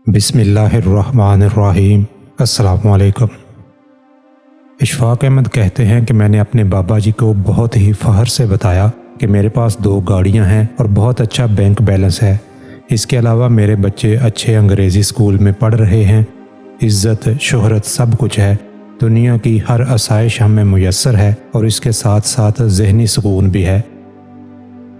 बिस्मिल्लाहिर्रहमानिर्रहीम। अस्सलामु अलैकुम। इशफाक अहमद कहते हैं कि मैंने अपने बाबा जी को बहुत ही फ़ख्र से बताया कि मेरे पास 2 गाड़ियां हैं और बहुत अच्छा बैंक बैलेंस है। इसके अलावा मेरे बच्चे अच्छे अंग्रेज़ी स्कूल में पढ़ रहे हैं। इज़्ज़त शोहरत सब कुछ है। दुनिया की हर आसाइश हमें मुयस्सर है और इसके साथ साथ ज़हनी सुकून भी है।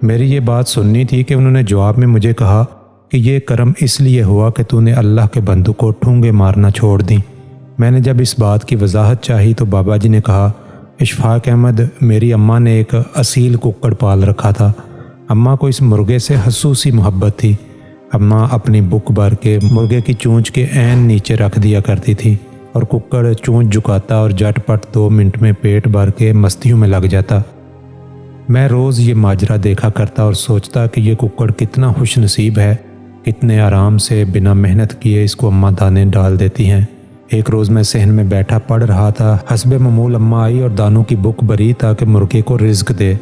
मेरी ये बात सुननी थी कि उन्होंने जवाब में मुझे कहा कि ये करम इसलिए हुआ कि तूने अल्लाह के बंदों को ठूंगे मारना छोड़ दी। मैंने जब इस बात की वजाहत चाही तो बाबा जी ने कहा, इशफाक अहमद, मेरी अम्मा ने एक असील कुक्कड़ पाल रखा था। अम्मा को इस मुर्गे से हसूसी मोहब्बत थी। अम्मा अपनी बुक भर के मुर्गे की चोंच के ऐन नीचे रख दिया करती थी और कुक्कड़ चोंच झुकाता और झटपट 2 मिनट में पेट भर के मस्तियों में लग जाता। मैं रोज़ ये माजरा देखा करता और सोचता कि ये कुक्कड़ कितना खुशनसीब है, कितने आराम से बिना मेहनत किए इसको अम्मा दाने डाल देती हैं। एक रोज़ मैं सहन में बैठा पढ़ रहा था। हस्बे मामूल अम्मा आई और दानों की बुक भरी ताकि मुर्गे को रिज्क दे।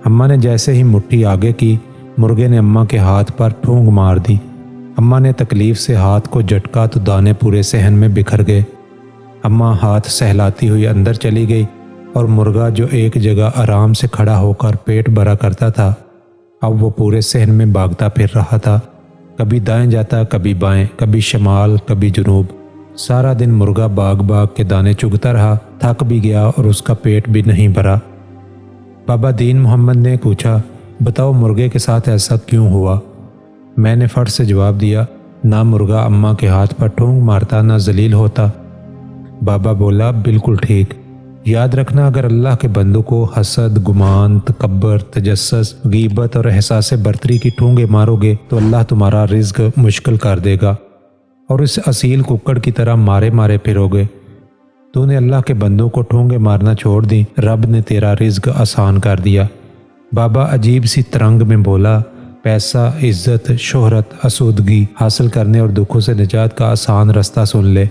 अम्मा ने जैसे ही मुट्ठी आगे की, मुर्गे ने अम्मा के हाथ पर ठूंग मार दी। अम्मा ने तकलीफ से हाथ को झटका तो दाने पूरे सहन में बिखर गए। अम्मा हाथ सहलाती हुई अंदर चली गई और मुर्गा जो एक जगह आराम से खड़ा होकर पेट भरा करता था, अब वो पूरे सहन में भागता फिर रहा था। कभी दाएं जाता, कभी बाएं, कभी शमाल, कभी जुनूब। सारा दिन मुर्गा भाग भाग के दाने चुगता रहा, थक भी गया और उसका पेट भी नहीं भरा। बाबा दीन मोहम्मद ने पूछा, बताओ मुर्गे के साथ ऐसा क्यों हुआ? मैंने फट से जवाब दिया, ना मुर्गा अम्मा के हाथ पर ठूंग मारता, ना जलील होता। बाबा बोला, बिल्कुल ठीक। याद रखना, अगर अल्लाह के बंदों को हसद, गुमान, तकब्बर, तजस्सुस, गीबत और एहसास बर्तरी की ठूंगे मारोगे तो अल्लाह तुम्हारा रिज्क मुश्किल कर देगा और इस असील कुक्कड़ की तरह मारे मारे फिरोगे। तूने अल्लाह के बंदों को ठूंगे मारना छोड़ दी, रब ने तेरा रिज्क आसान कर दिया। बाबा अजीब सी तरंग में बोला, पैसा, इज्जत, शोहरत, आसूदगी हासिल करने और दुखों से निजात का आसान रास्ता सुन ले।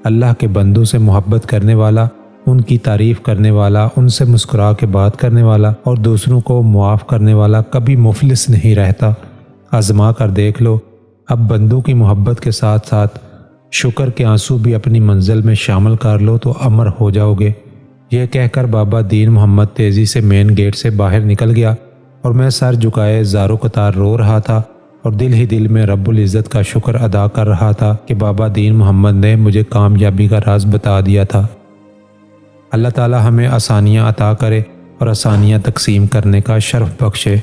अल्लाह के बंदों से मोहब्बत करने वाला, उनकी तारीफ़ करने वाला, उनसे मुस्कुरा के बात करने वाला और दूसरों को मुआफ़ करने वाला कभी मुफलिस नहीं रहता। आज़मा कर देख लो। अब बंदों की मोहब्बत के साथ साथ शुक्र के आंसू भी अपनी मंजिल में शामिल कर लो तो अमर हो जाओगे। यह कहकर बाबा दीन मोहम्मद तेज़ी से मेन गेट से बाहर निकल गया और मैं सर झुकाए ज़ारो कतार रो रहा था और दिल ही दिल में रब्बुल इज़्ज़त का शुक्र अदा कर रहा था कि बाबा दीन मोहम्मद ने मुझे कामयाबी का राज बता दिया था। अल्लाह ताला हमें आसानियाँ अता करे और आसानियाँ तकसीम करने का शर्फ बख्शे।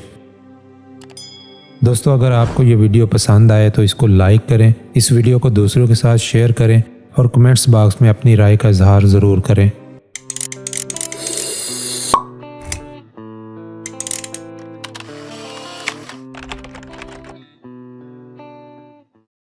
दोस्तों, अगर आपको ये वीडियो पसंद आए तो इसको लाइक करें, इस वीडियो को दूसरों के साथ शेयर करें और कमेंट्स बॉक्स में अपनी राय का इजहार ज़रूर करें।